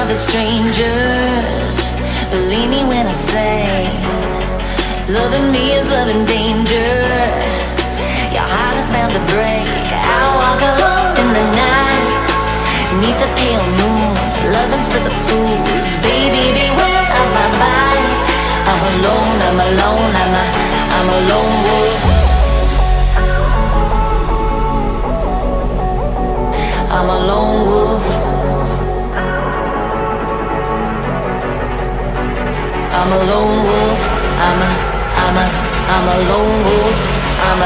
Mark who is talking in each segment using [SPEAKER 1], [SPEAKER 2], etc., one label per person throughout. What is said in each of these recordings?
[SPEAKER 1] love is strangers. Believe me when I say, loving me is loving danger. Your heart is bound to break. I walk alone in the night, beneath the pale moon. Loving's for the fools. Baby, beware of my bite. I'm alone, I'm alone, I'm a lone wolf. I'm a lone wolf. I'm a lone wolf. I'm a lone wolf. I'm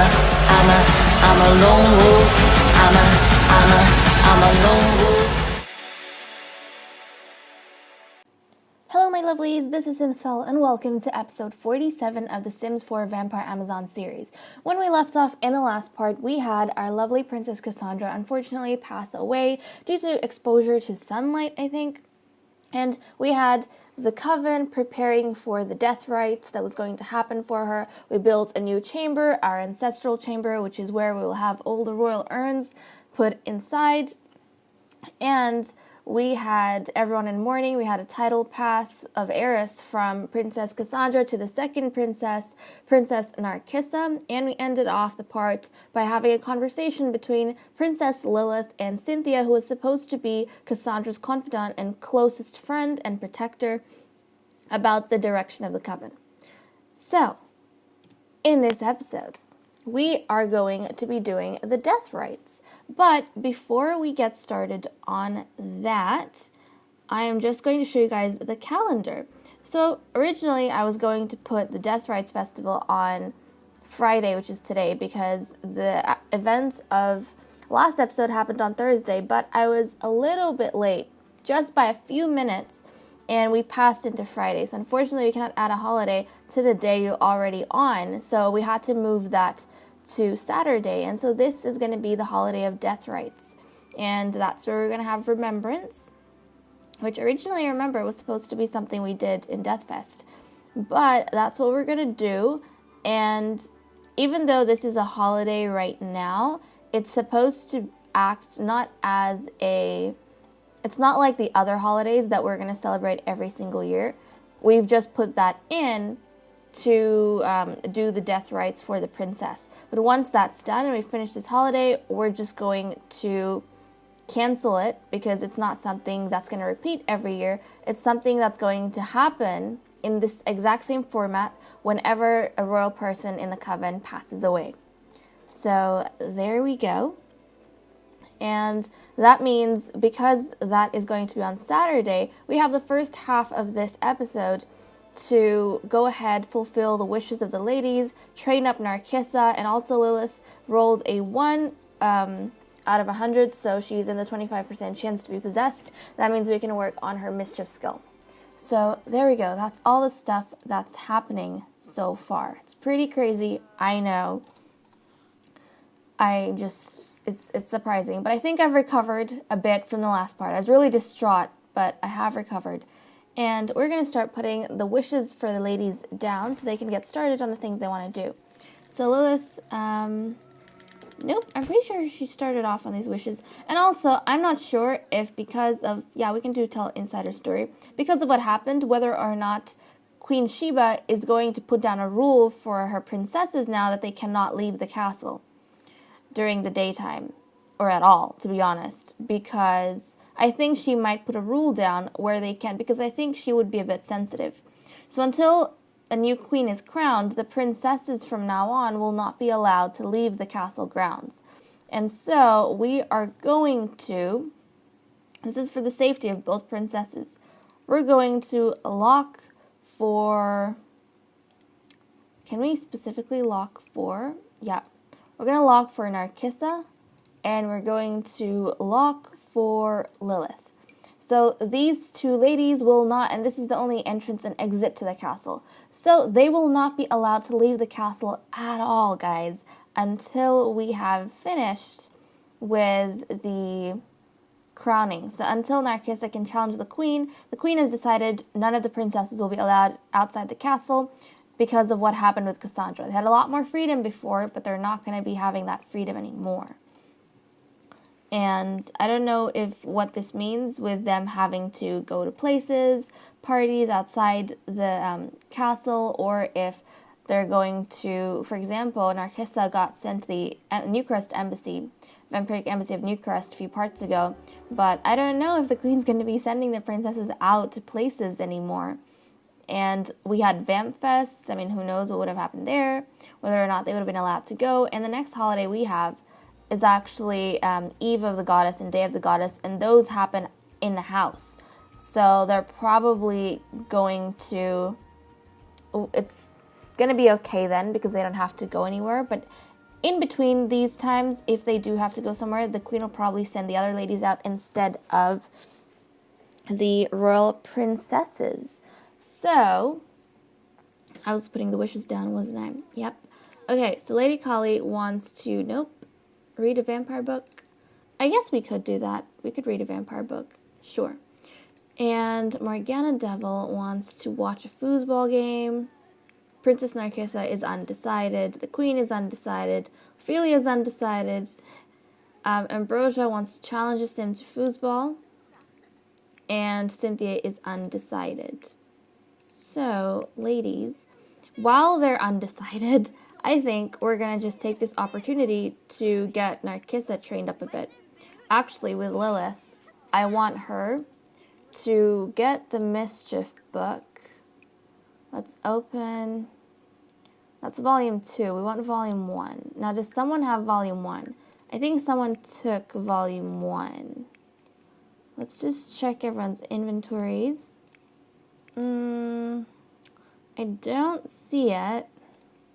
[SPEAKER 1] a lone wolf. I'm a lone wolf.
[SPEAKER 2] Hello my lovelies, this is simsfel and welcome to episode 47 of the Sims 4 Vampire Amazon series. When we left off in the last part, we had our lovely Princess Cassandra unfortunately pass away due to exposure to sunlight, I think. And we had the coven preparing for the death rites that was going to happen for her. We built a new chamber, our ancestral chamber, which is where we will have all the royal urns put inside. And we had everyone in mourning. We had a title pass of heiress from Princess Cassandra to the second princess, Princess Narcissa, and we ended off the part by having a conversation between Princess Lilith and Cynthia, who was supposed to be Cassandra's confidant and closest friend and protector, about the direction of the coven. So, in this episode, we are going to be doing the death rites. But before we get started on that, I am just going to show you guys the calendar. So originally I was going to put the Death Rites Festival on Friday, which is today, because the events of last episode happened on Thursday, but I was a little bit late, just by a few minutes, and we passed into Friday. So unfortunately we cannot add a holiday to the day you're already on, so we had to move that to Saturday, and so this is going to be the holiday of death rites, and that's where we're going to have remembrance, which originally, I remember, was supposed to be something we did in Deathfest, but that's what we're going to do. And even though this is a holiday right now, it's supposed to act not as it's not like the other holidays that we're going to celebrate every single year. We've just put that in to do the death rites for the princess. But once that's done and we finish this holiday, we're just going to cancel it, because it's not something that's going to repeat every year. It's something that's going to happen in this exact same format whenever a royal person in the coven passes away. So there we go. And that means, because that is going to be on Saturday, we have the first half of this episode to go ahead, fulfill the wishes of the ladies, train up Narcissa, and also Lilith rolled a 1 out of 100, so she's in the 25% chance to be possessed. That means we can work on her mischief skill. So there we go. That's all the stuff that's happening so far. It's pretty crazy, I know. It's surprising, but I think I've recovered a bit from the last part. I was really distraught, but I have recovered. And we're going to start putting the wishes for the ladies down so they can get started on the things they want to do. So Lilith, nope, I'm pretty sure she started off on these wishes. And also, I'm not sure if because of, we can tell insider story, because of what happened, whether or not Queen Sheba is going to put down a rule for her princesses now that they cannot leave the castle during the daytime, or at all, to be honest, because I think she might put a rule down where they can, because I think she would be a bit sensitive. So until a new queen is crowned, the princesses from now on will not be allowed to leave the castle grounds. And so we are going to, this is for the safety of both princesses, we're going to lock for, can we specifically lock for, we're going to lock for Narcissa, and we're going to lock for Lilith. So these two ladies will not, and this is the only entrance and exit to the castle, so they will not be allowed to leave the castle at all, guys, until we have finished with the crowning. So until Narcissa can challenge the queen has decided none of the princesses will be allowed outside the castle because of what happened with Cassandra. They had a lot more freedom before, but they're not going to be having that freedom anymore. And I don't know if what this means with them having to go to places, parties outside the castle, or if they're going to, for example, Narcissa got sent to the Newcrest embassy, Vampiric Embassy of Newcrest a few parts ago, but I don't know if the queen's going to be sending the princesses out to places anymore. And we had Vamp Fest. I mean, who knows what would have happened there, whether or not they would have been allowed to go. And the next holiday we have is actually Eve of the Goddess and Day of the Goddess, and those happen in the house. So they're probably going to, it's going to be okay then because they don't have to go anywhere. But in between these times, if they do have to go somewhere, the queen will probably send the other ladies out instead of the royal princesses. So, I was putting the wishes down, wasn't I? Yep. Okay, so Lady Kali wants to, read a vampire book. I guess we could do that. We could read a vampire book. Sure. And Morgana Devil wants to watch a foosball game. Princess Narcissa is undecided. The Queen is undecided. Ophelia is undecided. Ambrosia wants to challenge a sim to foosball. And Cynthia is undecided. So, ladies, while they're undecided, I think we're going to just take this opportunity to get Narcissa trained up a bit. Actually, with Lilith, I want her to get the Mischief book. Let's open. That's volume 2. We want volume 1. Now, does someone have volume 1? I think someone took volume 1. Let's just check everyone's inventories. I don't see it.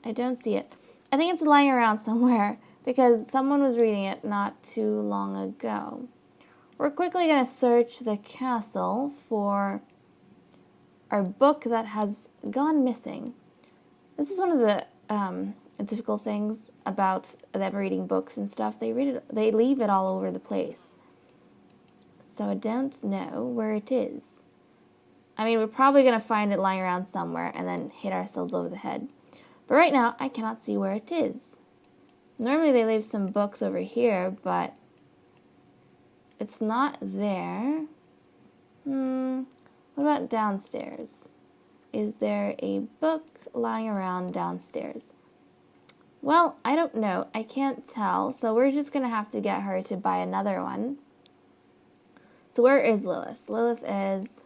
[SPEAKER 2] I think it's lying around somewhere because someone was reading it not too long ago. We're quickly going to search the castle for our book that has gone missing. This is one of the difficult things about them reading books and stuff. They leave it all over the place. So I don't know where it is. I mean, we're probably going to find it lying around somewhere and then hit ourselves over the head. But right now, I cannot see where it is. Normally they leave some books over here, but it's not there. What about downstairs? Is there a book lying around downstairs? Well, I don't know. I can't tell. So we're just going to have to get her to buy another one. So where is Lilith? Lilith is,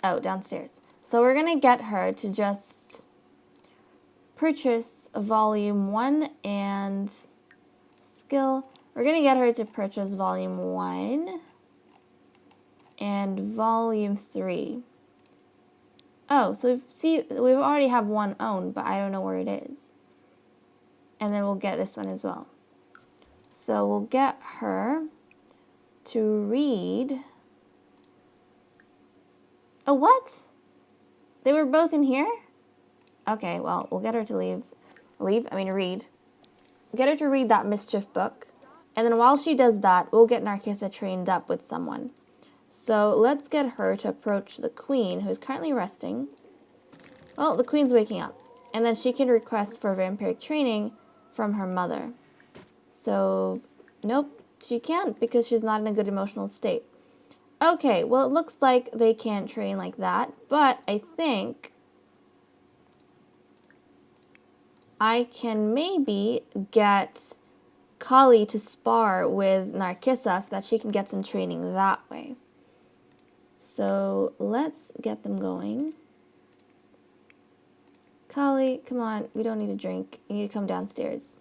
[SPEAKER 2] downstairs. So we're going to get her to just purchase volume 1 and skill. We're going to get her to purchase volume 1 and volume 3. Oh, so we already have one owned, but I don't know where it is. And then we'll get this one as well. So we'll get her to read. Oh, what? They were both in here? Okay, well, we'll get her to read. Get her to read that Mischief book. And then while she does that, we'll get Narcissa trained up with someone. So let's get her to approach the Queen, who's currently resting. Well, the Queen's waking up. And then she can request for vampiric training from her mother. So, nope, she can't because she's not in a good emotional state. Okay, well, it looks like they can't train like that, but I think I can maybe get Kali to spar with Narcissa so that she can get some training that way. So let's get them going. Kali, come on, we don't need a drink. You need to come downstairs.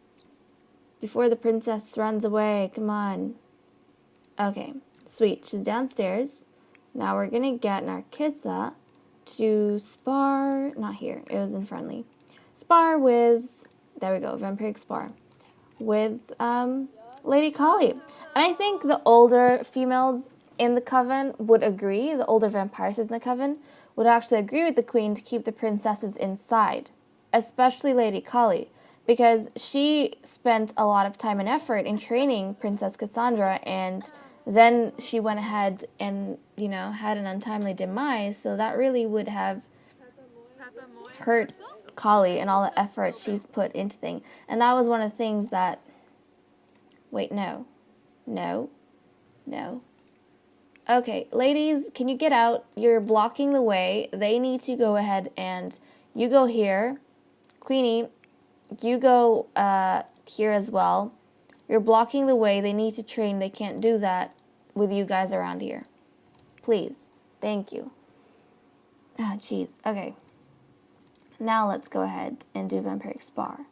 [SPEAKER 2] Before the princess runs away, come on. Okay, sweet, she's downstairs. Now we're gonna get Narcissa to spar, not here, it was in friendly. Spar with, there we go, vampiric spar. With Lady Kali. And I think the older females in the coven would agree, the older vampires in the coven would actually agree with the Queen to keep the princesses inside, especially Lady Kali, because she spent a lot of time and effort in training Princess Cassandra, and then she went ahead and, had an untimely demise, so that really would have hurt Kali and all the effort she's put into things. And that was one of the things that, wait, no. No. Okay, ladies, can you get out? You're blocking the way. They need to go ahead and you go here. Queenie, you go here as well. You're blocking the way. They need to train. They can't do that with you guys around here. Please. Thank you. Oh, jeez. Okay. Now let's go ahead and do Vampiric Spar.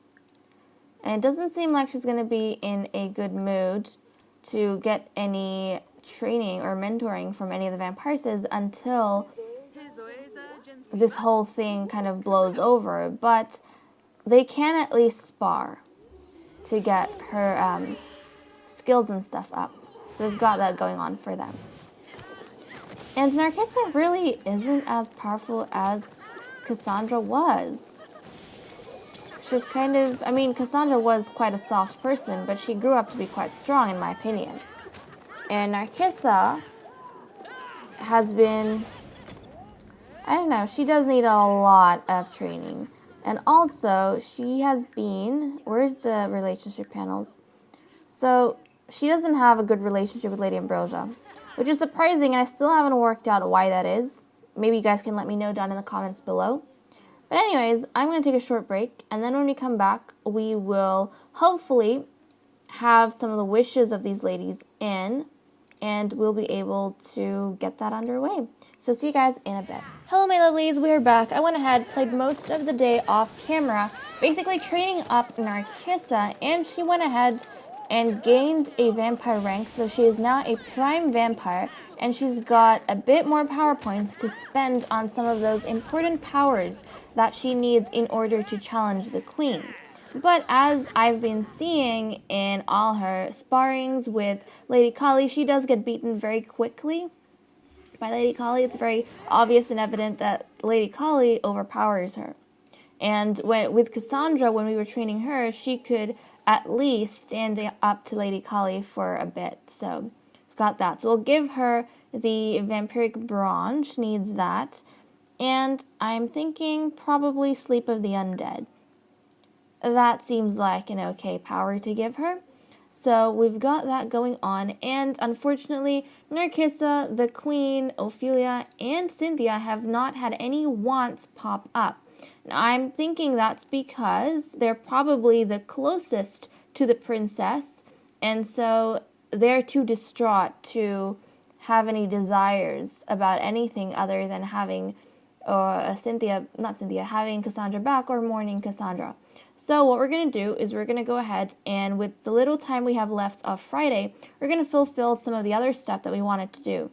[SPEAKER 2] And it doesn't seem like she's going to be in a good mood to get any training or mentoring from any of the vampiresses until this whole thing kind of blows over. But they can at least spar to get her skills and stuff up. So we've got that going on for them. And Narcissa really isn't as powerful as Cassandra was. She's kind of, I mean, Cassandra was quite a soft person, but she grew up to be quite strong in my opinion. And Narcissa has been, I don't know, she does need a lot of training. And also, she has been, where's the relationship panels? So, she doesn't have a good relationship with Lady Ambrosia, which is surprising, and I still haven't worked out why that is. Maybe you guys can let me know down in the comments below. But anyways, I'm going to take a short break, and then when we come back, we will hopefully have some of the wishes of these ladies in, and we'll be able to get that underway. So see you guys in a bit. Hello my lovelies, we are back. I went ahead, played most of the day off camera, basically training up Narcissa, and she went ahead and gained a vampire rank, so she is now a prime vampire, and she's got a bit more power points to spend on some of those important powers that she needs in order to challenge the queen. But as I've been seeing in all her sparrings with Lady Kali, she does get beaten very quickly by Lady Kali. It's very obvious and evident that Lady Kali overpowers her. And with Cassandra, when we were training her, she could at least stand up to Lady Kali for a bit. So we've got that. So we'll give her the Vampiric Brawn. She needs that. And I'm thinking probably Sleep of the Undead. That seems like an okay power to give her. So we've got that going on. And unfortunately, Narcissa, the Queen, Ophelia, and Cynthia have not had any wants pop up. Now, I'm thinking that's because they're probably the closest to the princess. And so they're too distraught to have any desires about anything other than having having Cassandra back or mourning Cassandra. So what we're going to do is we're going to go ahead and with the little time we have left of Friday, we're going to fulfill some of the other stuff that we wanted to do.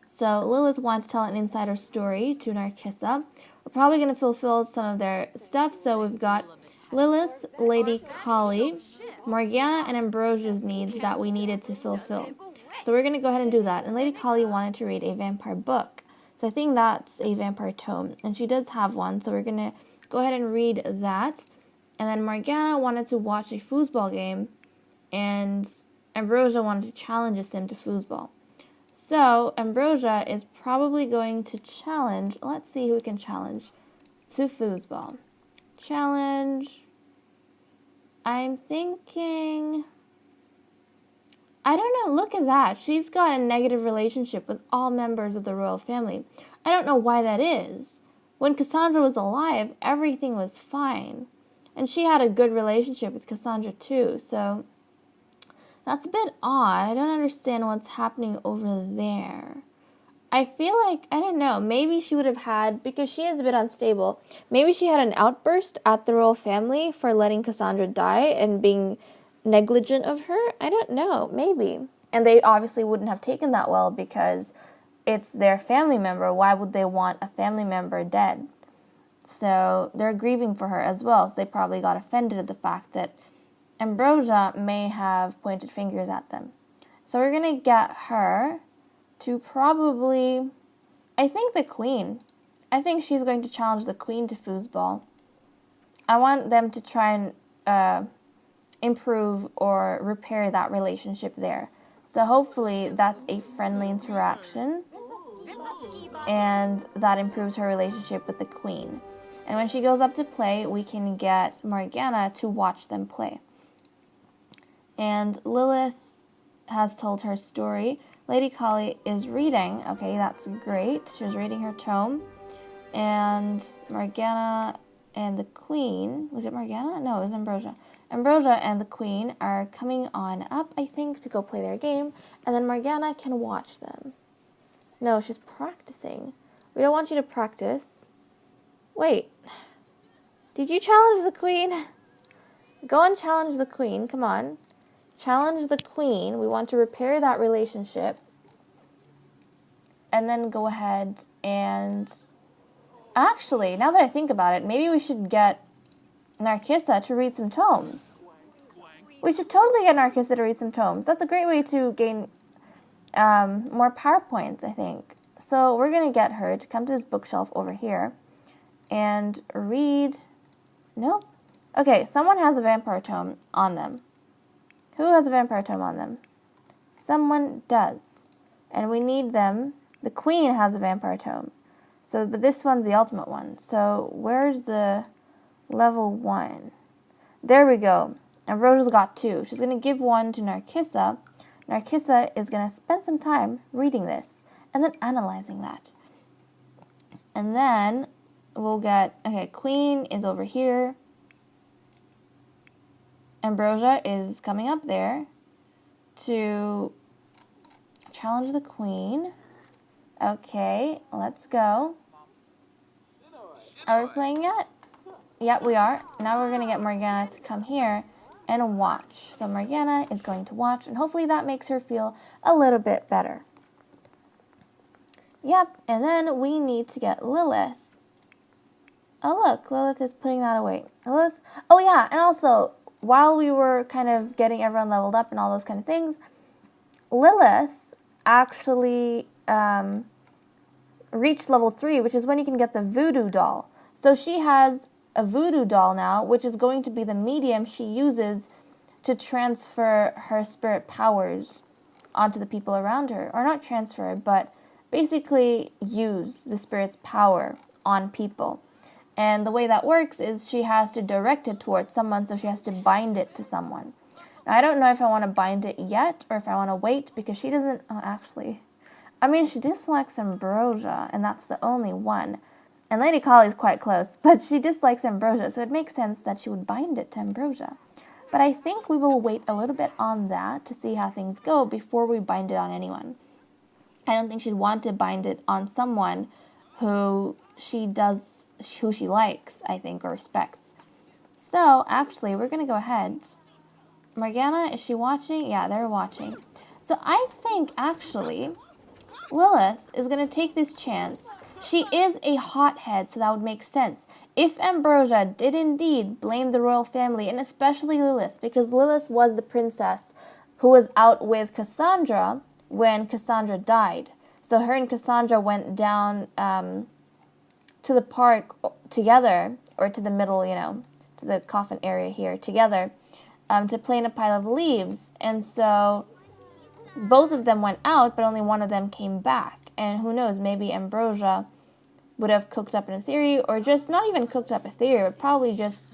[SPEAKER 2] So Lilith wanted to tell an insider story to Narcissa. We're probably going to fulfill some of their stuff. So we've got Lilith, Lady Kali, Morgana, and Ambrosia's needs that we needed to fulfill. So we're going to go ahead and do that. And Lady Kali wanted to read a vampire book. So I think that's a vampire tome. And she does have one. So we're going to go ahead and read that. And then Morgana wanted to watch a foosball game. And Ambrosia wanted to challenge a sim to foosball. So Ambrosia is probably going to challenge. Let's see who we can challenge to foosball. Challenge. I'm thinking, I don't know, look at that. She's got a negative relationship with all members of the royal family. I don't know why that is. When Cassandra was alive, everything was fine. And she had a good relationship with Cassandra too, so that's a bit odd. I don't understand what's happening over there. I feel like, I don't know, maybe she would have had, because she is a bit unstable, maybe she had an outburst at the royal family for letting Cassandra die and being negligent of her. I don't know, maybe. And they obviously wouldn't have taken that well because it's their family member. Why would they want a family member dead? So they're grieving for her as well. So they probably got offended at the fact that Ambrosia may have pointed fingers at them. So we're going to get her to probably, I think the queen. I think she's going to challenge the queen to foosball. I want them to try and improve or repair that relationship there. So hopefully that's a friendly interaction and that improves her relationship with the queen. And when she goes up to play, we can get Morgana to watch them play. And Lilith, has told her story. Lady Kali is reading. Okay, that's great. She was reading her tome. And Morgana and the Queen... Was it Morgana? No, it was Ambrosia. Ambrosia and the Queen are coming on up, I think, to go play their game. And then Morgana can watch them. No, she's practicing. We don't want you to practice. Wait. Did you challenge the Queen? Go and challenge the Queen. Come on. Challenge the Queen. We want to repair that relationship. And then go ahead and... Actually, now that I think about it, maybe we should get Narcissa to read some tomes. We should totally get Narcissa to read some tomes. That's a great way to gain more power points, I think. So we're going to get her to come to this bookshelf over here and read... Nope. Okay, someone has a vampire tome on them. Who has a vampire tome on them? Someone does. And we need them. The Queen has a vampire tome. So, but this one's the ultimate one. So, where's the level 1? There we go. Ambrosia's got 2. She's going to give one to Narcissa. Narcissa is going to spend some time reading this and then analyzing that. And then we'll get, okay, Queen is over here. Ambrosia is coming up there to challenge the Queen. Okay, let's go. Are we playing yet? Yep, we are. Now we're going to get Morgana to come here and watch. So Morgana is going to watch, and hopefully that makes her feel a little bit better. Yep, and then we need to get Lilith. Oh, look, Lilith is putting that away. Lilith, oh yeah, and also, while we were kind of getting everyone leveled up and all those kind of things, Lilith actually reached level 3, which is when you can get the voodoo doll. So she has a voodoo doll now, which is going to be the medium she uses to transfer her spirit powers onto the people around her. Or not transfer, but basically use the spirit's power on people. And the way that works is she has to direct it towards someone, so she has to bind it to someone. Now, I don't know if I want to bind it yet, or if I want to wait, because she doesn't... actually... I mean, she dislikes Ambrosia, and that's the only one. And Lady Kali is quite close, but she dislikes Ambrosia, so it makes sense that she would bind it to Ambrosia. But I think we will wait a little bit on that to see how things go before we bind it on anyone. I don't think she'd want to bind it on someone who she likes, I think, or respects. So, actually, we're going to go ahead. Morgana, is she watching? Yeah, they're watching. So I think, actually, Lilith is going to take this chance. She is a hothead, so that would make sense. If Ambrosia did indeed blame the royal family, and especially Lilith, because Lilith was the princess who was out with Cassandra when Cassandra died. So her and Cassandra went down to the park together, or to the middle, to the coffin area here together, to play in a pile of leaves. And so both of them went out, but only one of them came back. And who knows, maybe Ambrosia would have cooked up a theory, or just not even cooked up a theory, but probably just,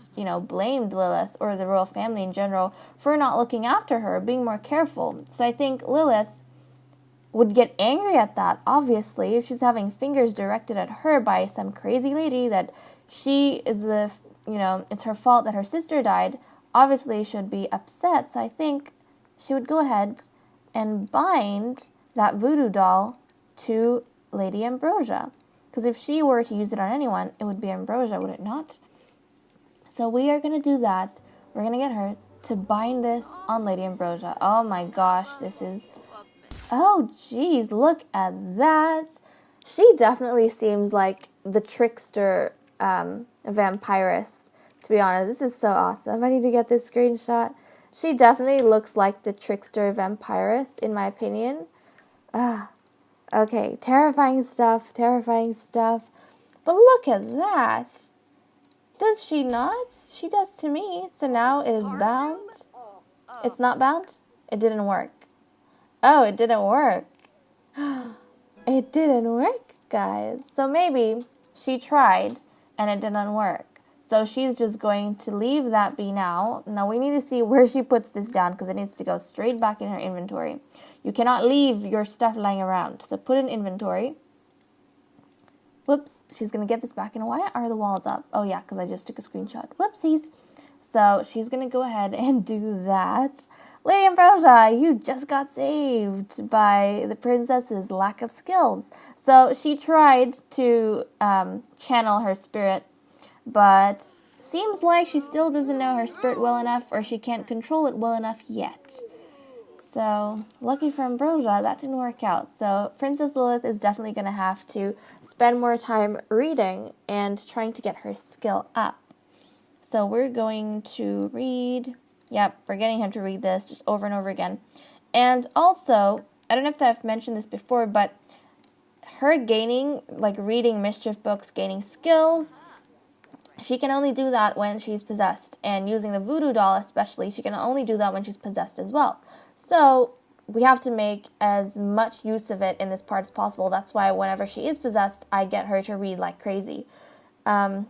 [SPEAKER 2] blamed Lilith or the royal family in general for not looking after her, being more careful. So I think Lilith would get angry at that, obviously, if she's having fingers directed at her by some crazy lady that she is it's her fault that her sister died. Obviously, she would be upset. So I think she would go ahead and bind that voodoo doll to Lady Ambrosia. Because if she were to use it on anyone, it would be Ambrosia, would it not? So we are going to do that. We're going to get her to bind this on Lady Ambrosia. Oh my gosh, this is... Oh geez, look at that. She definitely seems like the trickster vampiress, to be honest. This is so awesome. I need to get this screenshot. She definitely looks like the trickster vampiress, in my opinion. Okay, terrifying stuff. But look at that. Does she not? She does to me. So now it is bound. It's not bound? It didn't work. Oh, it didn't work. It didn't work, guys. So maybe she tried and it didn't work. So she's just going to leave that be now. Now we need to see where she puts this down because it needs to go straight back in her inventory. You cannot leave your stuff lying around. So put in inventory. Whoops, she's going to get this back in. Why are the walls up? Oh yeah, because I just took a screenshot. Whoopsies. So she's going to go ahead and do that. Lady Ambrosia, you just got saved by the princess's lack of skills. So she tried to channel her spirit, but seems like she still doesn't know her spirit well enough, or she can't control it well enough yet. So, lucky for Ambrosia, that didn't work out. So, Princess Lilith is definitely going to have to spend more time reading and trying to get her skill up. So, we're going to read. Yep, we're getting him to read this just over and over again. And also, I don't know if I've mentioned this before, but her gaining, like reading mischief books, gaining skills, she can only do that when she's possessed. And using the voodoo doll especially, she can only do that when she's possessed as well. So we have to make as much use of it in this part as possible. That's why whenever she is possessed, I get her to read like crazy.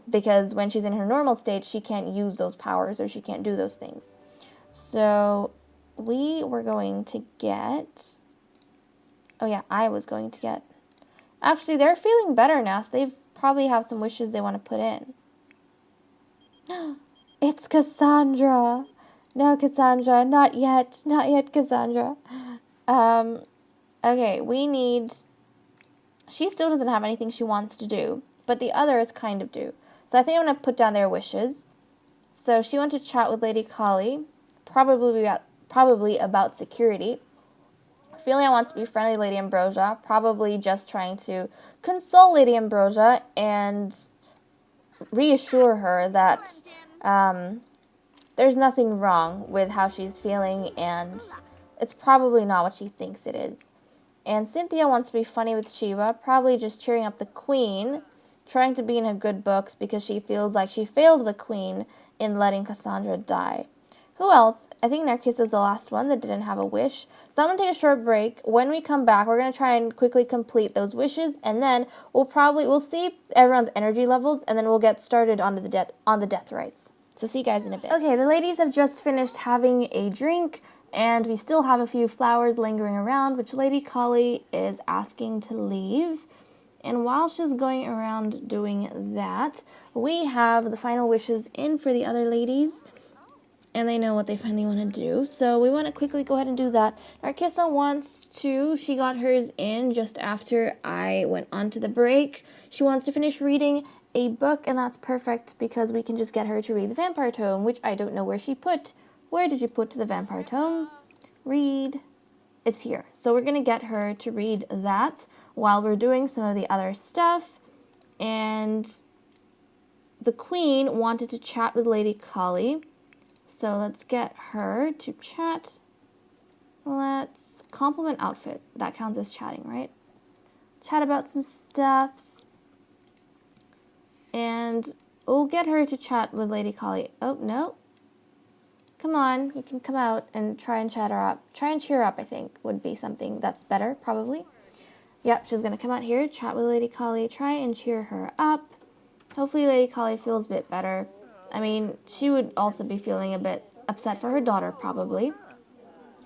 [SPEAKER 2] Because when she's in her normal state, she can't use those powers or she can't do those things. So we were going to get... Oh yeah, I was going to get... Actually, they're feeling better now, so they probably have some wishes they want to put in. It's Cassandra. No, Cassandra, not yet. Not yet, Cassandra. Okay, we need... She still doesn't have anything she wants to do, but the others kind of do. So I think I'm going to put down their wishes. So she wants to chat with Lady Kali, probably about security. Ophelia wants to be friendly Lady Ambrosia, probably just trying to console Lady Ambrosia and reassure her that there's nothing wrong with how she's feeling, and it's probably not what she thinks it is. And Cynthia wants to be funny with Shiva, probably just cheering up the queen, trying to be in her good books because she feels like she failed the queen in letting Cassandra die. Who else? I think Narcissa's the last one that didn't have a wish. So I'm going to take a short break. When we come back, we're going to try and quickly complete those wishes, and then we'll see everyone's energy levels, and then we'll get started on the death rites. So see you guys in a bit. Okay, the ladies have just finished having a drink, and we still have a few flowers lingering around, which Lady Kali is asking to leave. And while she's going around doing that, we have the final wishes in for the other ladies, and they know what they finally want to do. So we want to quickly go ahead and do that. Narcissa wants to, she got hers in just after I went on to the break. She wants to finish reading a book, and that's perfect because we can just get her to read the Vampire Tome, which I don't know where she put. Where did you put the Vampire Tome? Read. It's here. So we're going to get her to read that while we're doing some of the other stuff. And the queen wanted to chat with Lady Kali. So let's get her to chat. Let's compliment outfit. That counts as chatting, right? Chat about some stuffs. And we'll get her to chat with Lady Kali. Oh, no. Come on, you can come out and try and chat her up. Try and cheer her up, I think, would be something that's better, probably. Yep, she's going to come out here, chat with Lady Kali, try and cheer her up. Hopefully Lady Kali feels a bit better. I mean, she would also be feeling a bit upset for her daughter, probably,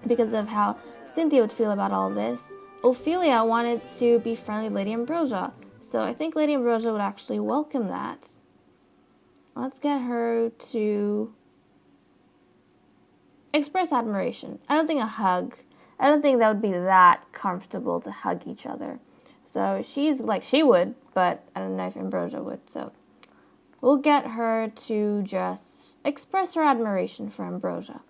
[SPEAKER 2] because of how Cynthia would feel about all of this. Ophelia wanted to be friendly with Lady Ambrosia, so I think Lady Ambrosia would actually welcome that. Let's get her to express admiration. I don't think a hug. I don't think that would be that comfortable to hug each other. So she's like, she would, but I don't know if Ambrosia would, so we'll get her to just express her admiration for Ambrosia.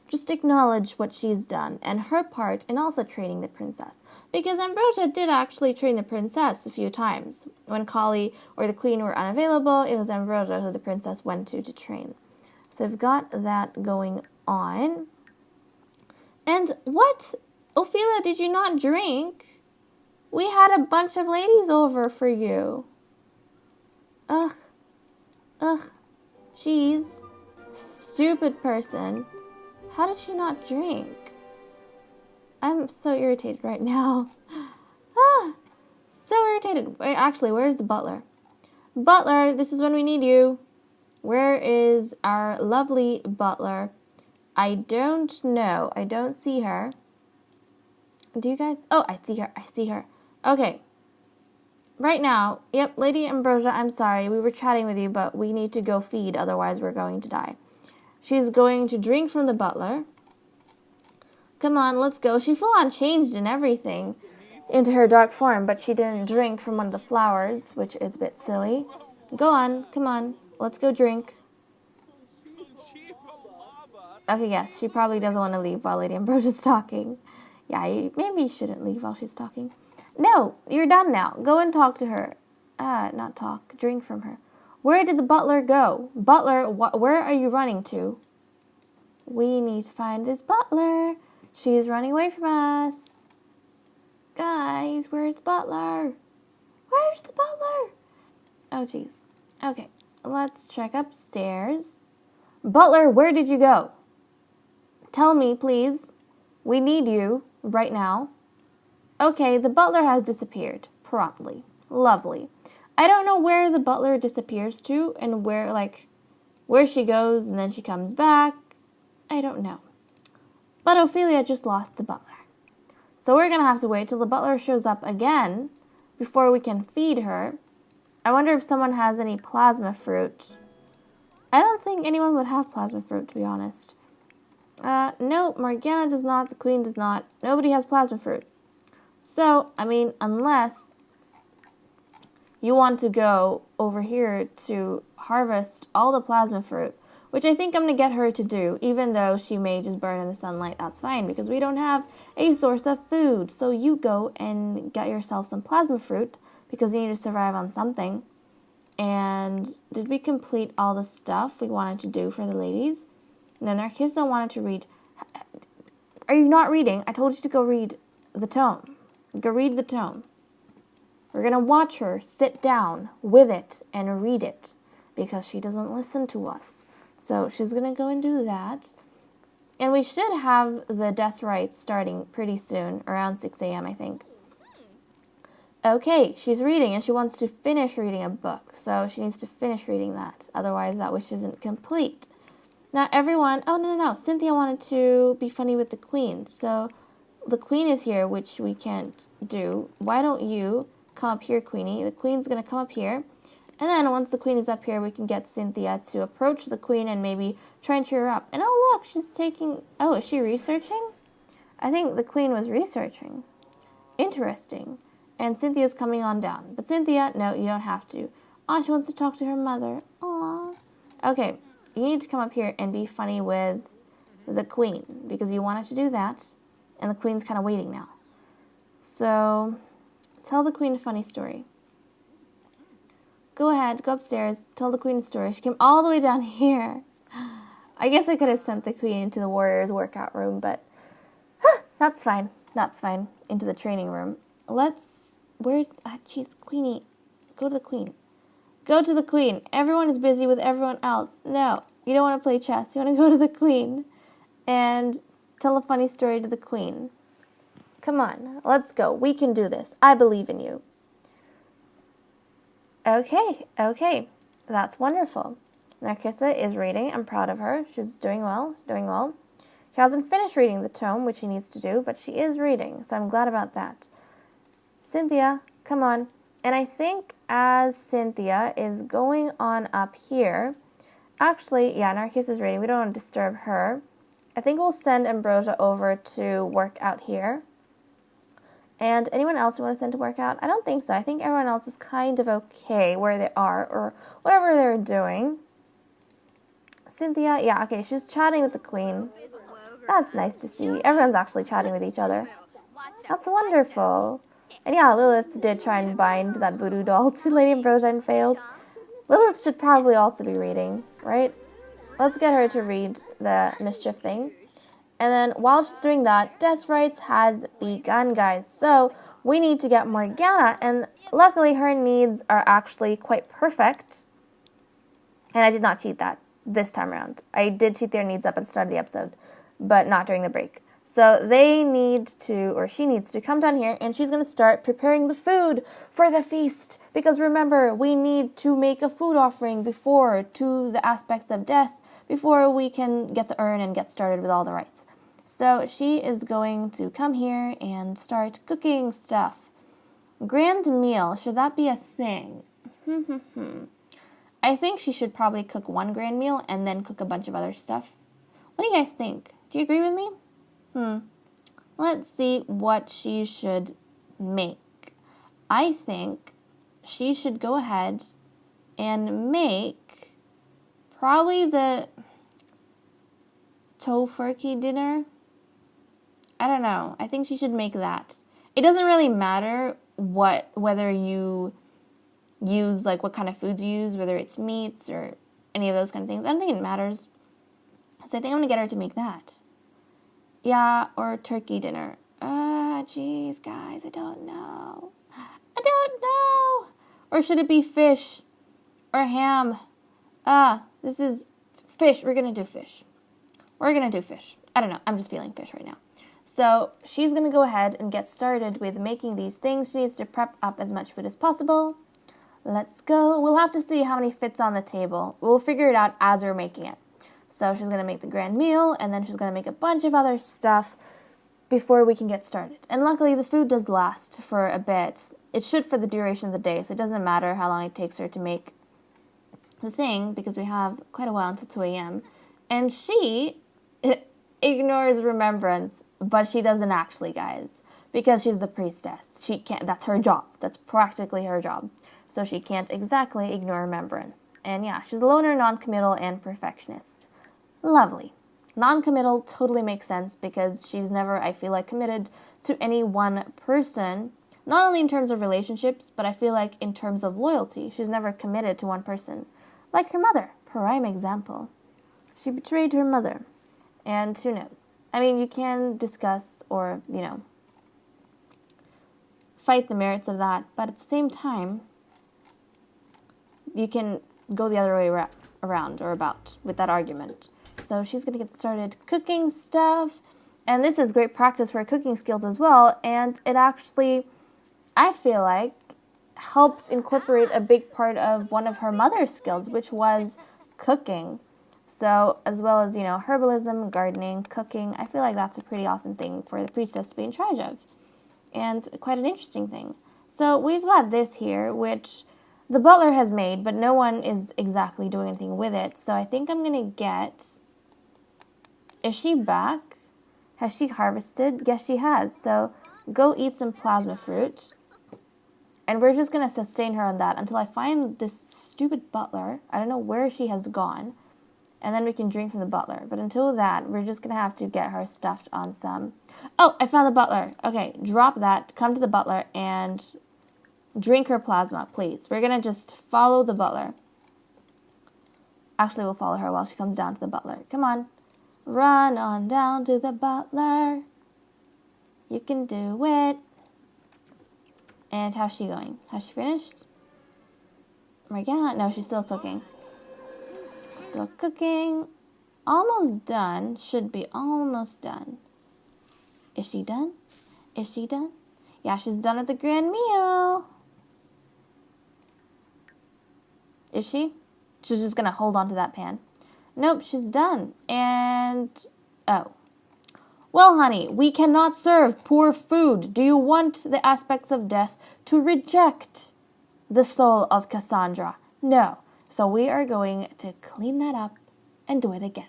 [SPEAKER 2] Just acknowledge what she's done and her part in also training the princess. Because Ambrosia did actually train the princess a few times. When Kali or the queen were unavailable, it was Ambrosia who the princess went to train. So we've got that going on. And what? Ophelia, did you not drink? We had a bunch of ladies over for you. Ugh. Jeez. Stupid person. How did she not drink? I'm so irritated right now. So irritated. Wait, actually, where's the butler? Butler, this is when we need you. Where is our lovely butler? I don't know. I don't see her. Do you guys? Oh, I see her. I see her. Okay. Right now, yep, Lady Ambrosia, I'm sorry. We were chatting with you, but we need to go feed, otherwise we're going to die. She's going to drink from the butler. Come on, let's go. She full on changed and everything into her dark form, but she didn't drink from one of the flowers, which is a bit silly. Go on, come on. Let's go drink. Okay, yes, she probably doesn't want to leave while Lady Ambrosia's talking. Yeah, maybe you shouldn't leave while she's talking. No, you're done now. Go and talk to her. Not talk. Drink from her. Where did the butler go? Butler, where are you running to? We need to find this butler. She's running away from us. Guys, where's the butler? Where's the butler? Oh, jeez. Okay, let's check upstairs. Butler, where did you go? Tell me, please. We need you right now. Okay, the butler has disappeared promptly. Lovely. I don't know where the butler disappears to and where she goes and then she comes back. I don't know. But Ophelia just lost the butler. So we're going to have to wait till the butler shows up again before we can feed her. I wonder if someone has any plasma fruit. I don't think anyone would have plasma fruit, to be honest. No, Morgana does not, the queen does not. Nobody has plasma fruit. So, I mean, unless you want to go over here to harvest all the plasma fruit, which I think I'm going to get her to do, even though she may just burn in the sunlight, that's fine, because we don't have a source of food. So you go and get yourself some plasma fruit, because you need to survive on something. And did we complete all the stuff we wanted to do for the ladies? And then Narcissa wanted to read. Are you not reading? I told you to go read the tome. Go read the tome. We're going to watch her sit down with it and read it, because she doesn't listen to us. So she's going to go and do that. And we should have the death rites starting pretty soon, around 6 a.m., I think. Okay, she's reading, and she wants to finish reading a book. So she needs to finish reading that. Otherwise, that wish isn't complete. Now, everyone... Oh, no. Cynthia wanted to be funny with the queen. So the queen is here, which we can't do. Why don't you come up here, Queenie? The queen's going to come up here. And then once the queen is up here, we can get Cynthia to approach the queen and maybe try and cheer her up. And oh, look, she's taking... Oh, is she researching? I think the queen was researching. Interesting. And Cynthia's coming on down. But Cynthia, no, you don't have to. Oh, she wants to talk to her mother. Aw. Okay, you need to come up here and be funny with the queen, because you wanted to do that. And the queen's kind of waiting now. So, tell the queen a funny story. Go ahead, go upstairs, tell the queen a story. She came all the way down here. I guess I could have sent the queen into the warrior's workout room, but that's fine. That's fine. Into the training room. Jeez, Queenie. Go to the queen. Go to the queen. Everyone is busy with everyone else. No, you don't want to play chess. You want to go to the queen and tell a funny story to the queen. Come on, let's go. We can do this. I believe in you. Okay. That's wonderful. Narcissa is reading. I'm proud of her. She's doing well. She hasn't finished reading the tome, which she needs to do, but she is reading, so I'm glad about that. Cynthia, come on. And I think as Cynthia is going on up here, actually, yeah, Narcissa's reading. We don't want to disturb her. I think we'll send Ambrosia over to work out here. And anyone else you want to send to work out? I don't think so. I think everyone else is kind of okay where they are or whatever they're doing. Cynthia, yeah, okay, she's chatting with the queen. That's nice to see. Everyone's actually chatting with each other. That's wonderful. And yeah, Lilith did try and bind that voodoo doll to Lady Ambrosia and failed. Lilith should probably also be reading, right? Let's get her to read the mischief thing. And then while she's doing that, Death Rites has begun, guys. So we need to get Morgana, and luckily her needs are actually quite perfect. And I did not cheat that this time around. I did cheat their needs up at the start of the episode, but not during the break. So they need to, or she needs to come down here, and she's going to start preparing the food for the feast. Because remember, we need to make a food offering before to the aspects of death, before we can get the urn and get started with all the rites. So she is going to come here and start cooking stuff. Grand meal, should that be a thing? I think she should probably cook one grand meal and then cook a bunch of other stuff. What do you guys think? Do you agree with me? Let's see what she should make. I think she should go ahead and make probably the tofurkey dinner. I don't know. I think she should make that. It doesn't really matter whether you use, like, what kind of foods you use, whether it's meats or any of those kind of things. I don't think it matters. So I think I'm going to get her to make that. Yeah, or turkey dinner. Jeez, guys, I don't know. Or should it be fish or ham? This is fish. We're going to do fish. I don't know. I'm just feeling fish right now. So she's going to go ahead and get started with making these things. She needs to prep up as much food as possible. Let's go. We'll have to see how many fits on the table. We'll figure it out as we're making it. So she's going to make the grand meal, and then she's going to make a bunch of other stuff before we can get started. And luckily, the food does last for a bit. It should for the duration of the day, so it doesn't matter how long it takes her to make the thing, because we have quite a while until 2 a.m. And she ignores remembrance, but she doesn't actually, guys, because she's the priestess. She can't. That's her job. That's practically her job. So she can't exactly ignore remembrance. And yeah, she's a loner, non-committal, and perfectionist. Lovely. Non-committal totally makes sense because she's never, I feel like, committed to any one person. Not only in terms of relationships, but I feel like in terms of loyalty. She's never committed to one person. Like her mother, prime example. She betrayed her mother. And who knows? I mean, you can discuss or, fight the merits of that. But at the same time, you can go the other way around or about with that argument. So she's going to get started cooking stuff. And this is great practice for her cooking skills as well. And it actually, I feel like, helps incorporate a big part of one of her mother's skills, which was cooking. So as well as, herbalism, gardening, cooking, I feel like that's a pretty awesome thing for the priestess to be in charge of. And quite an interesting thing. So we've got this here, which the butler has made, but no one is exactly doing anything with it. So I think I'm going to get... Is she back? Has she harvested? Yes, she has. So go eat some plasma fruit. And we're just going to sustain her on that until I find this stupid butler. I don't know where she has gone. And then we can drink from the butler. But until that, we're just going to have to get her stuffed on some... Oh, I found the butler. Okay, drop that. Come to the butler and drink her plasma, please. We're going to just follow the butler. Actually, we'll follow her while she comes down to the butler. Come on. Run on down to the butler. You can do it. And how's she going? Has she finished? Morgana? No, she's still cooking. Still cooking. Almost done. Should be almost done. Is she done? Is she done? Yeah, she's done with the grand meal. Is she? She's just going to hold on to that pan. Nope, she's done. And, oh. Well, honey, we cannot serve poor food. Do you want the aspects of death to reject the soul of Cassandra? No. So we are going to clean that up and do it again.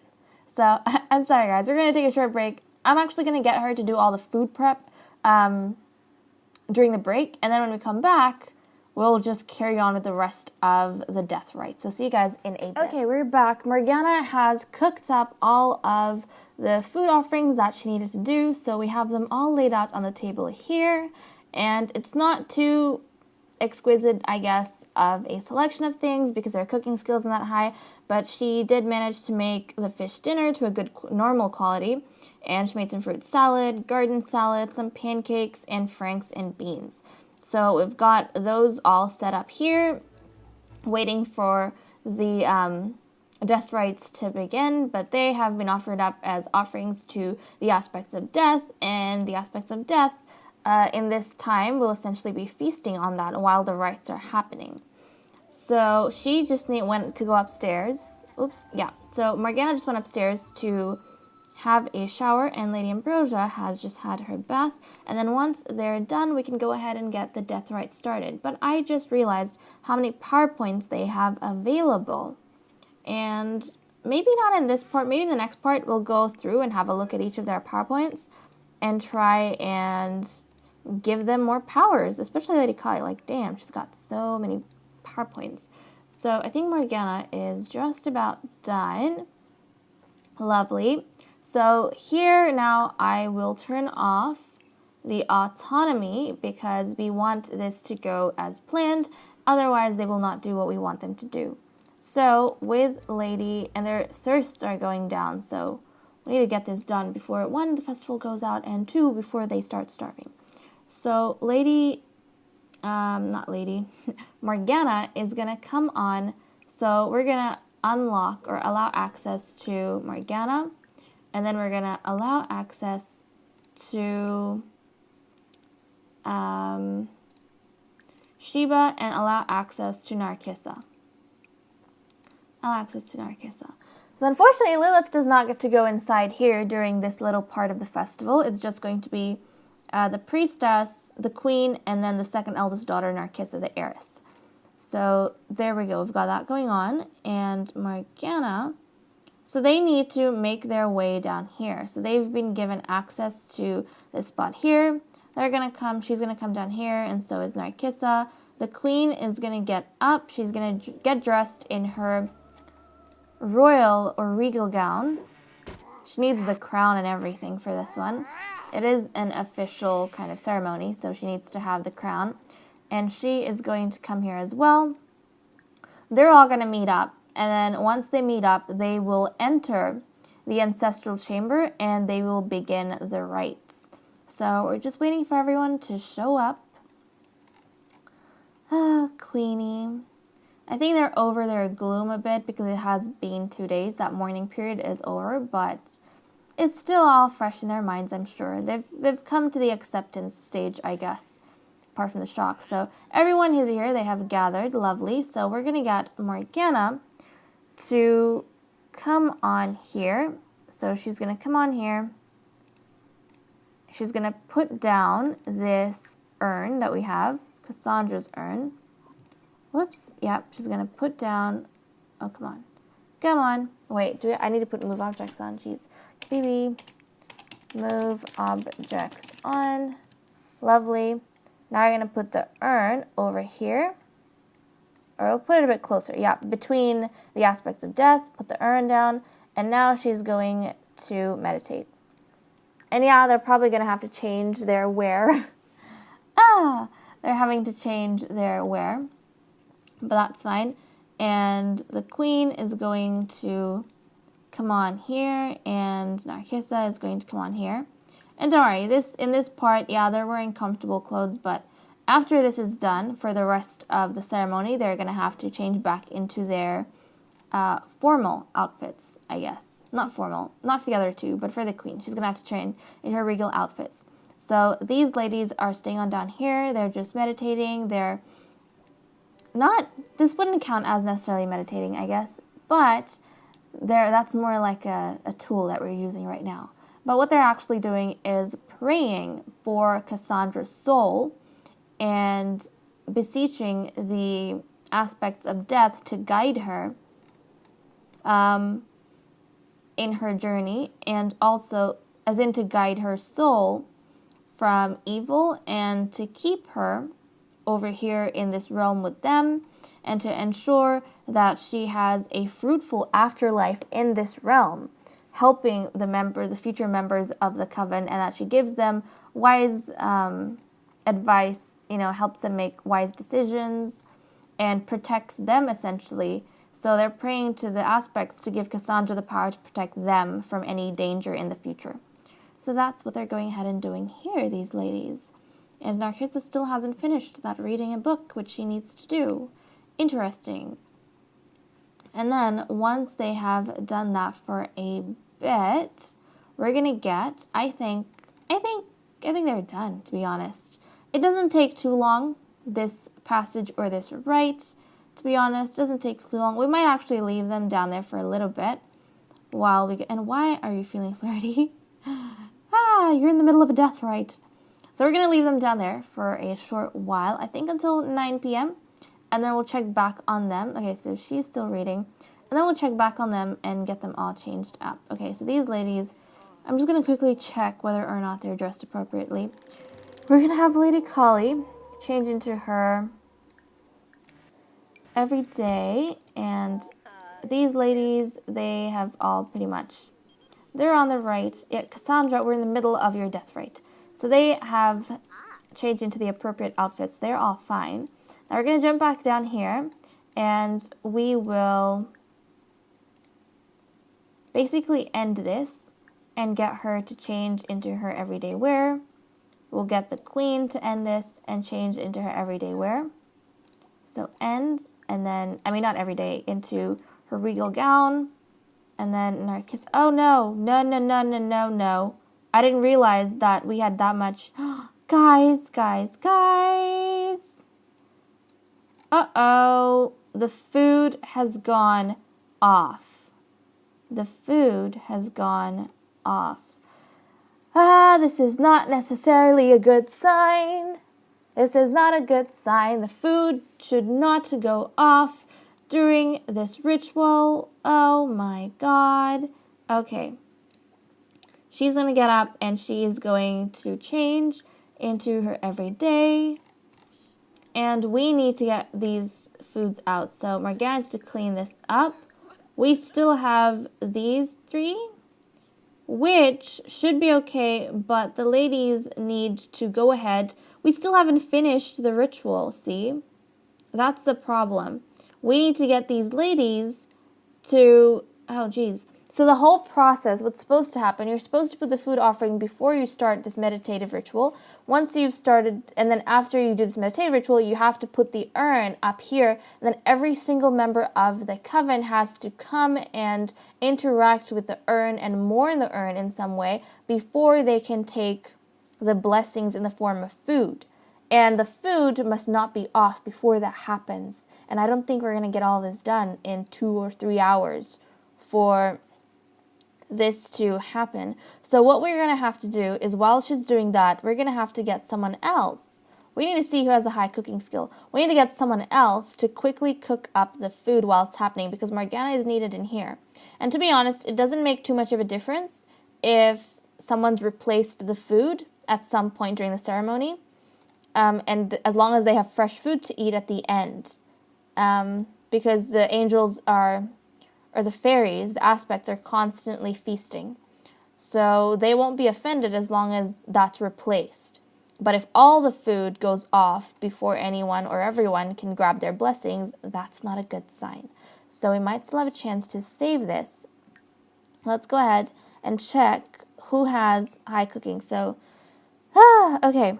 [SPEAKER 2] So, I'm sorry, guys. We're going to take a short break. I'm actually going to get her to do all the food prep during the break. And then when we come back, we'll just carry on with the rest of the death rites. So see you guys in a bit. Okay, we're back. Morgana has cooked up all of the food offerings that she needed to do. So we have them all laid out on the table here. And it's not too exquisite, I guess, of a selection of things because her cooking skills aren't that high. But she did manage to make the fish dinner to a good normal quality. And she made some fruit salad, garden salad, some pancakes, and franks and beans. So we've got those all set up here, waiting for the death rites to begin, but they have been offered up as offerings to the aspects of death, and the aspects of death in this time will essentially be feasting on that while the rites are happening. So she just went to go upstairs. Oops, yeah. So Morgana just went upstairs to have a shower, and Lady Ambrosia has just had her bath. And then once they're done, we can go ahead and get the death rite started. But I just realized how many power points they have available. And maybe not in this part, maybe in the next part, we'll go through and have a look at each of their power points and try and give them more powers, especially Lady Kali. Like, damn, she's got so many power points. So I think Morgana is just about done. Lovely. So here now I will turn off the autonomy because we want this to go as planned. Otherwise, they will not do what we want them to do. So with Lady, and their thirsts are going down, so we need to get this done before, 1, the festival goes out, and 2, before they start starving. So Morgana is going to come on. So we're going to unlock or allow access to Morgana. And then we're going to allow access to Sheba and allow access to Narcissa. So unfortunately, Lilith does not get to go inside here during this little part of the festival. It's just going to be the priestess, the queen, and then the second eldest daughter, Narcissa, the heiress. So there we go. We've got that going on. And Morgana, so they need to make their way down here. So they've been given access to this spot here. They're going to come. She's going to come down here, and so is Narcissa. The queen is going to get up. She's going to get dressed in her royal or regal gown. She needs the crown and everything for this one. It is an official kind of ceremony, so she needs to have the crown. And she is going to come here as well. They're all going to meet up. And then once they meet up, they will enter the ancestral chamber and they will begin the rites. So we're just waiting for everyone to show up. Queenie. I think they're over their gloom a bit because it has been 2 days. That mourning period is over, but it's still all fresh in their minds, I'm sure. They've come to the acceptance stage, I guess, apart from the shock. So everyone who's here, they have gathered. Lovely. So we're going to get Morgana to come on here. So she's going to come on here. She's going to put down this urn that we have, Cassandra's urn. Whoops. Yep, she's going to put down... Oh, come on. Come on. Wait, I need to put move objects on. Jeez. Baby. Move objects on. Lovely. Now we're going to put the urn over here. Or we'll put it a bit closer. Yeah, between the aspects of death. Put the urn down. And now she's going to meditate. And yeah, they're probably going to have to change their wear. They're having to change their wear. But that's fine. And the queen is going to come on here. And Narcissa is going to come on here. And don't worry, in this part, yeah, they're wearing comfortable clothes. But after this is done, for the rest of the ceremony, they're going to have to change back into their formal outfits, I guess. Not formal, not for the other two, but for the queen. She's going to have to change into her regal outfits. So these ladies are staying on down here. They're just meditating. They're not, this wouldn't count as necessarily meditating, I guess, but that's more like a tool that we're using right now. But what they're actually doing is praying for Cassandra's soul and beseeching the aspects of death to guide her in her journey, and also as in to guide her soul from evil and to keep her over here in this realm with them, and to ensure that she has a fruitful afterlife in this realm, helping the future members of the coven, and that she gives them wise advice, helps them make wise decisions and protects them essentially. So they're praying to the aspects to give Cassandra the power to protect them from any danger in the future. So that's what they're going ahead and doing here, these ladies. And Narcissa still hasn't finished that reading a book, which she needs to do. Interesting. And then once they have done that for a bit, we're gonna get, I think they're done, to be honest. It doesn't take too long, this passage or this rite, to be honest. It doesn't take too long. We might actually leave them down there for a little bit while we get, and why are you feeling flirty? You're in the middle of a death rite. So we're gonna leave them down there for a short while, I think until 9 p.m. And then we'll check back on them. Okay, so she's still reading. And then we'll check back on them and get them all changed up. Okay, so these ladies, I'm just going to quickly check whether or not they're dressed appropriately. We're going to have Lady Kali change into her every day. And these ladies, they have all pretty much, they're on the right. Yeah, Cassandra, we're in the middle of your death rite. So they have changed into the appropriate outfits. They're all fine. Now we're going to jump back down here, and we will basically end this and get her to change into her everyday wear. We'll get the queen to end this and change into her everyday wear. So end, and then, I mean not everyday, into her regal gown, and then Narcissus. Oh no, no. I didn't realize that we had that much. Guys. Uh-oh, the food has gone off. The food has gone off. This is not necessarily a good sign. This is not a good sign. The food should not go off during this ritual. Oh my god. Okay. She's going to get up and she is going to change into her everyday. And we need to get these foods out. So Morgana has to clean this up. We still have these three, which should be okay, but the ladies need to go ahead. We still haven't finished the ritual, see? That's the problem. We need to get these ladies to, oh geez. So the whole process, what's supposed to happen, you're supposed to put the food offering before you start this meditative ritual. Once you've started, and then after you do this meditative ritual, you have to put the urn up here. And then every single member of the coven has to come and interact with the urn and mourn the urn in some way before they can take the blessings in the form of food. And the food must not be off before that happens. And I don't think we're going to get all this done in 2 or 3 hours for this to happen. So what we're going to have to do is, while she's doing that, we're going to have to get someone else. We need to see who has a high cooking skill. We need to get someone else to quickly cook up the food while it's happening, because Morgana is needed in here. And to be honest, it doesn't make too much of a difference if someone's replaced the food at some point during the ceremony, and as long as they have fresh food to eat at the end, because the angels are, or the fairies, the aspects are constantly feasting. So they won't be offended as long as that's replaced. But if all the food goes off before anyone or everyone can grab their blessings, that's not a good sign. So we might still have a chance to save this. Let's go ahead and check who has high cooking. So, okay.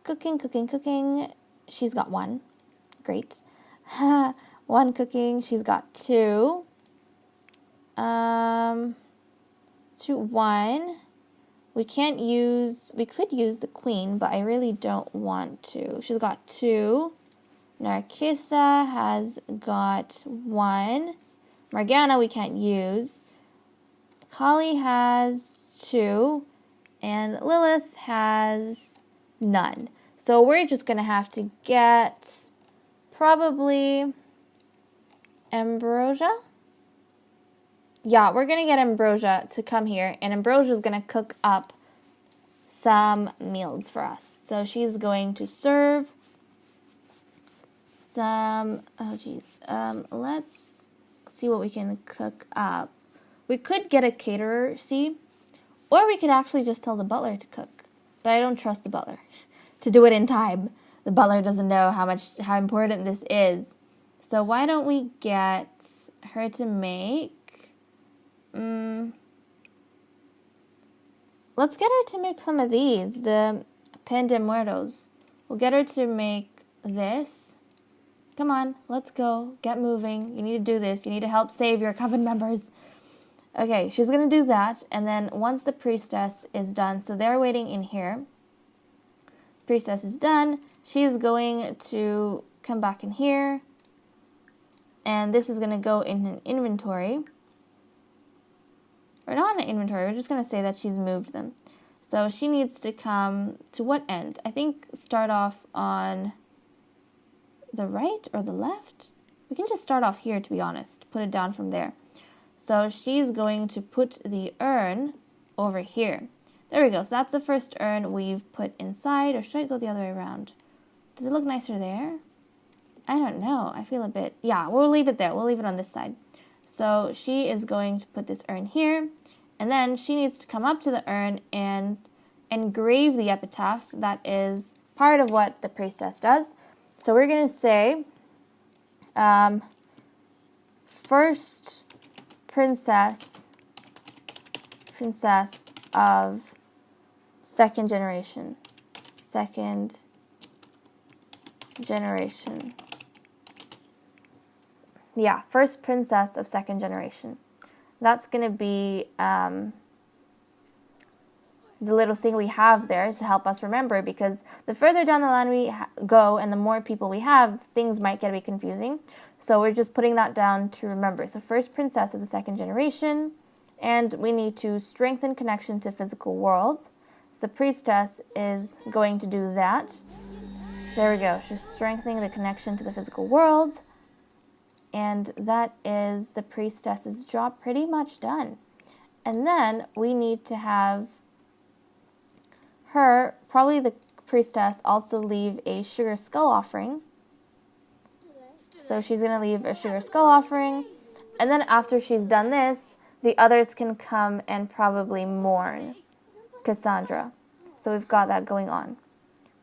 [SPEAKER 2] Cooking. She's got 1. Great. 1 cooking. She's got 2. 1. We could use the queen, but I really don't want to. She's got 2. Narcissa has got 1. Morgana we can't use. Kali has 2. And Lilith has none. So we're just going to have to get probably Ambrosia. Yeah, we're going to get Ambrosia to come here, and Ambrosia's going to cook up some meals for us. So she's going to serve some, let's see what we can cook up. We could get a caterer, see? Or we could actually just tell the butler to cook. But I don't trust the butler to do it in time. The butler doesn't know how important this is. So why don't we get her to make, let's get her to make some of these, the pan de muertos. We'll get her to make this, Come on, let's go. Get moving. You need to do this. You need to help save your coven members. Okay, she's going to do that. And then once the priestess is done, so they're waiting in here. Priestess is done. She's going to come back in here. And this is going to go in an inventory. Or not an inventory. We're just going to say that she's moved them. So she needs to come to what end? I think start off on the right or the left? We can just start off here, to be honest. Put it down from there. So she's going to put the urn over here. There we go. So that's the first urn we've put inside. Or should I go the other way around? Does it look nicer there? I don't know. I feel a bit... Yeah, we'll leave it there. We'll leave it on this side. So she is going to put this urn here. And then she needs to come up to the urn and engrave the epitaph. That is part of what the priestess does. So we're going to say, first princess of second generation. Second generation. Yeah, first princess of second generation. That's going to be the little thing we have there to help us remember, because the further down the line we go and the more people we have, things might get a bit confusing. So we're just putting that down to remember. So first princess of the second generation, and we need to strengthen connection to physical world. So the priestess is going to do that. There we go. She's strengthening the connection to the physical world. And that is the priestess's job pretty much done. And then we need to have her, probably the priestess, also leave a sugar skull offering. So she's going to leave a sugar skull offering. And then after she's done this, the others can come and probably mourn Cassandra. So we've got that going on.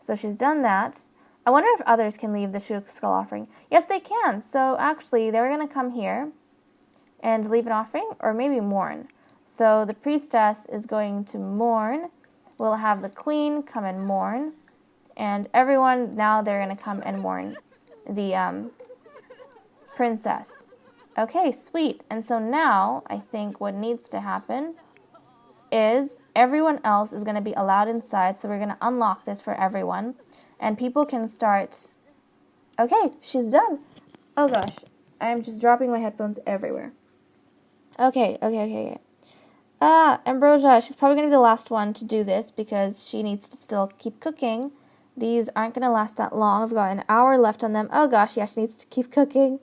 [SPEAKER 2] So she's done that. I wonder if others can leave the sugar skull offering. Yes, they can. So actually, they're going to come here and leave an offering, or maybe mourn. So the priestess is going to mourn. We'll have the queen come and mourn. And everyone, now they're going to come and mourn the princess. Okay, sweet. And so now, I think what needs to happen is everyone else is going to be allowed inside. So we're going to unlock this for everyone. And people can start... Okay, she's done. Oh gosh, I'm just dropping my headphones everywhere. Okay. Ambrosia, she's probably going to be the last one to do this because she needs to still keep cooking. These aren't going to last that long. I've got an hour left on them. Oh gosh, yeah, she needs to keep cooking.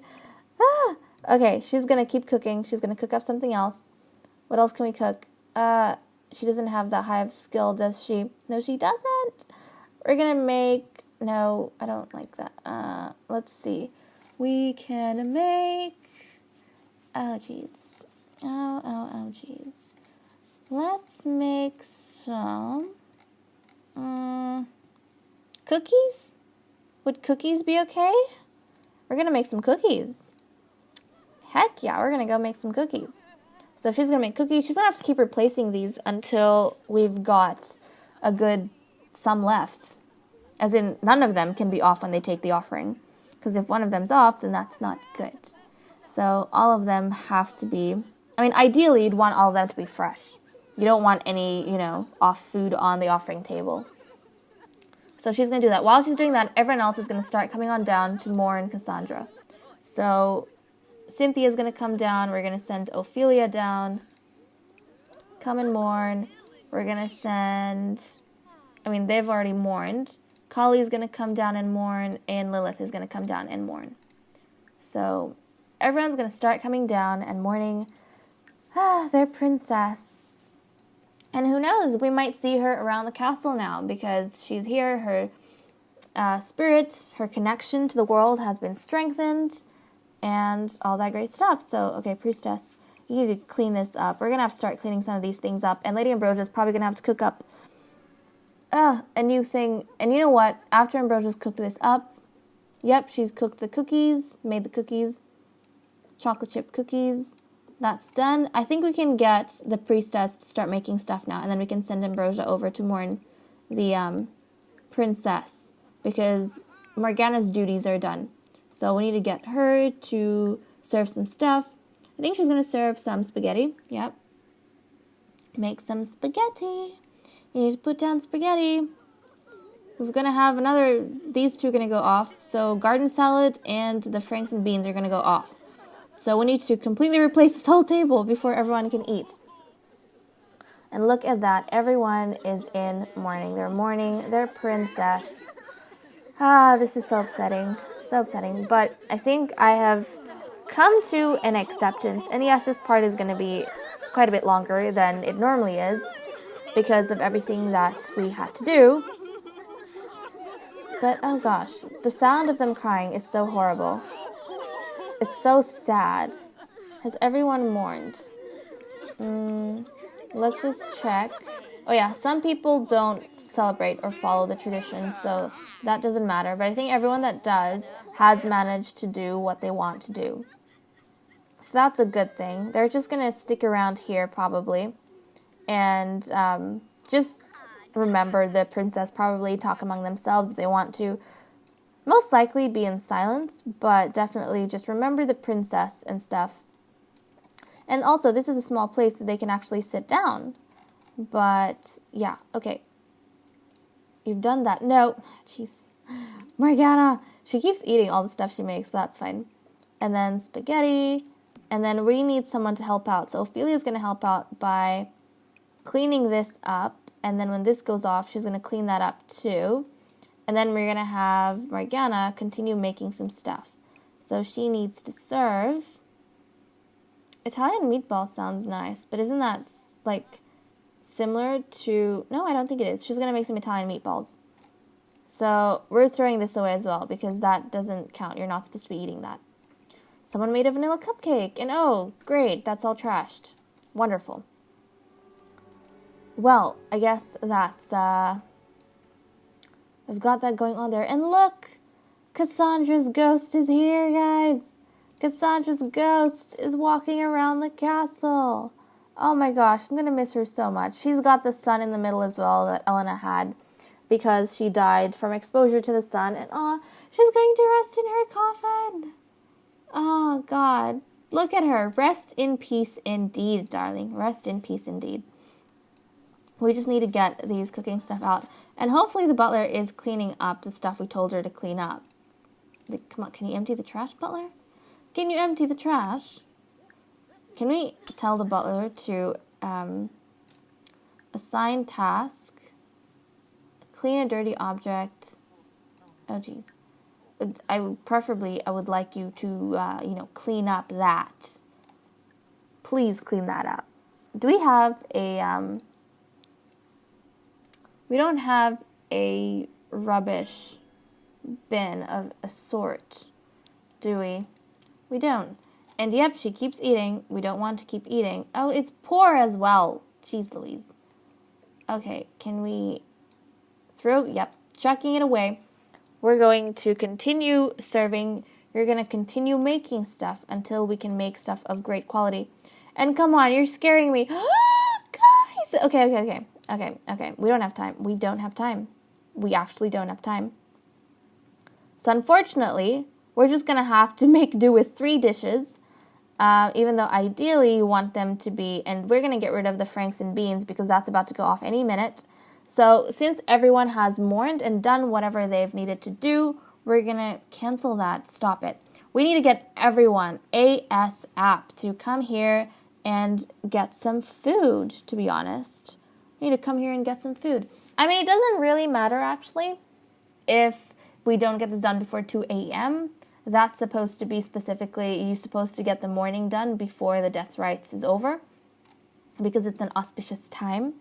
[SPEAKER 2] Okay, she's going to keep cooking. She's going to cook up something else. What else can we cook? She doesn't have that high of skill, does she? No, she doesn't. We're going to make... No, I don't like that. Let's see. We can make... Oh, jeez. Oh, jeez. Let's make some... cookies? Would cookies be okay? We're going to make some cookies. Heck yeah, we're going to go make some cookies. So she's going to make cookies. She's going to have to keep replacing these until we've got a good sum left. As in, none of them can be off when they take the offering. Because if one of them's off, then that's not good. So all of them have to be... I mean, ideally, you'd want all of them to be fresh. You don't want any, off food on the offering table. So she's going to do that. While she's doing that, everyone else is going to start coming on down to mourn Cassandra. So Cynthia's going to come down. We're going to send Ophelia down. Come and mourn. We're going to send... I mean, they've already mourned. Kali's going to come down and mourn, and Lilith is going to come down and mourn. So everyone's going to start coming down and mourning their princess. And who knows, we might see her around the castle now because she's here. Her spirit, her connection to the world has been strengthened and all that great stuff. So, okay, priestess, you need to clean this up. We're going to have to start cleaning some of these things up. And Lady Ambrosia is probably going to have to cook up a new thing. And you know what? After Ambrosia's cooked this up, yep, she's cooked the cookies, made the cookies, chocolate chip cookies. That's done. I think we can get the priestess to start making stuff now, and then we can send Ambrosia over to mourn the princess, because Morgana's duties are done. So we need to get her to serve some stuff. I think she's going to serve some spaghetti. Yep. Make some spaghetti. You need to put down spaghetti. We're going to have these two are going to go off. So garden salad and the franks and beans are going to go off. So we need to completely replace this whole table before everyone can eat. And look at that. Everyone is in mourning. They're mourning their princess. This is so upsetting. So upsetting. But I think I have come to an acceptance. And yes, this part is going to be quite a bit longer than it normally is because of everything that we had to do. But oh gosh, the sound of them crying is so horrible. It's so sad. Has everyone mourned? Let's just check. Oh yeah, some people don't celebrate or follow the tradition, so that doesn't matter. But I think everyone that does has managed to do what they want to do. So that's a good thing. They're just going to stick around here probably. And just remember the princess, probably talk among themselves if they want to. Most likely be in silence, but definitely just remember the princess and stuff. And also, this is a small place that they can actually sit down. But, yeah, okay. You've done that. No, jeez. Morgana, she keeps eating all the stuff she makes, but that's fine. And then spaghetti. And then we need someone to help out. So Ophelia's going to help out by cleaning this up. And then when this goes off, she's going to clean that up too. And then we're going to have Morgana continue making some stuff. So she needs to serve. Italian meatball sounds nice, but isn't that like similar to... No, I don't think it is. She's going to make some Italian meatballs. So we're throwing this away as well because that doesn't count. You're not supposed to be eating that. Someone made a vanilla cupcake, and oh, great, that's all trashed. Wonderful. Well, I guess that's, we've got that going on there. And look, Cassandra's ghost is here, guys. Cassandra's ghost is walking around the castle. Oh my gosh, I'm going to miss her so much. She's got the sun in the middle as well that Elena had because she died from exposure to the sun. And she's going to rest in her coffin. Oh God, look at her. Rest in peace indeed, darling. Rest in peace indeed. We just need to get these cooking stuff out. And hopefully the butler is cleaning up the stuff we told her to clean up. Come on, can you empty the trash, butler? Can you empty the trash? Can we tell the butler to assign task, clean a dirty object? Oh, geez. I would like you to, clean up that. Please clean that up. Do we have a, we don't have a rubbish bin of a sort, do we? We don't. And yep, she keeps eating. We don't want to keep eating. Oh, it's poor as well. Jeez Louise. Okay, can we throw, chucking it away. We're going to continue serving. You're going to continue making stuff until we can make stuff of great quality. And come on, you're scaring me. Guys! Okay. We don't have time. We don't have time. We actually don't have time. So unfortunately, we're just going to have to make do with 3 dishes. Even though ideally you want them to be, and we're going to get rid of the franks and beans because that's about to go off any minute. So since everyone has mourned and done whatever they've needed to do, we're going to cancel that. Stop it. We need to get everyone ASAP to come here and get some food, to be honest. We need to come here and get some food. I mean, it doesn't really matter, actually, if we don't get this done before 2 a.m., that's supposed to be specifically, you're supposed to get the morning done before the death rites is over because it's an auspicious time.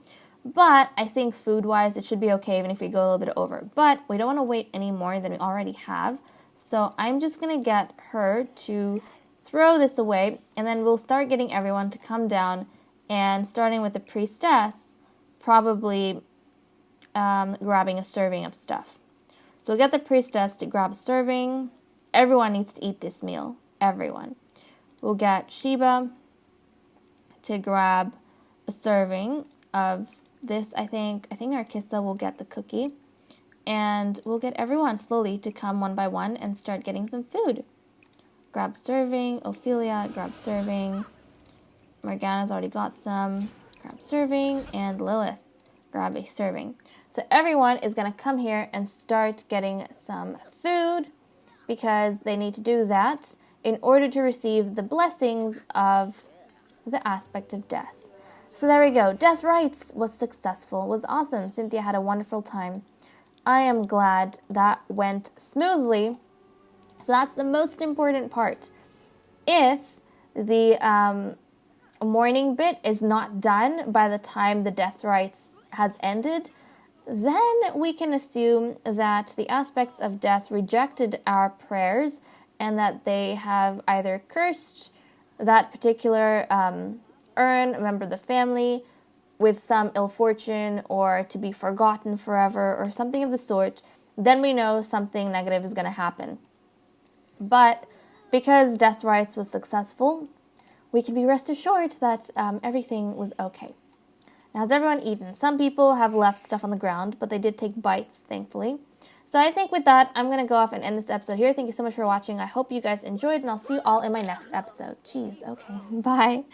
[SPEAKER 2] But I think food-wise, it should be okay even if we go a little bit over. But we don't want to wait any more than we already have. So I'm just going to get her to throw this away, and then we'll start getting everyone to come down, and starting with the priestess, probably grabbing a serving of stuff. So we'll get the priestess to grab a serving. Everyone needs to eat this meal. Everyone. We'll get Sheba to grab a serving of this, I think Narcissa will get the cookie. and we'll get everyone slowly to come one by one and start getting some food. Grab serving. Ophelia, grab serving. Morgana's already got some. Grab serving. And Lilith, grab a serving. So everyone is going to come here and start getting some food because they need to do that in order to receive the blessings of the aspect of death. So there we go. Death Rites was successful, was awesome. Cynthia had a wonderful time. I am glad that went smoothly. So that's the most important part. If the mourning bit is not done by the time the Death Rites has ended, then we can assume that the aspects of death rejected our prayers and that they have either cursed that particular urn, a member of the family, with some ill fortune or to be forgotten forever or something of the sort. Then we know something negative is going to happen. But because Death Rites was successful, we can be rest assured that everything was okay. Now, has everyone eaten? Some people have left stuff on the ground, but they did take bites, thankfully. So I think with that, I'm going to go off and end this episode here. Thank you so much for watching. I hope you guys enjoyed, and I'll see you all in my next episode. Jeez, okay. Bye.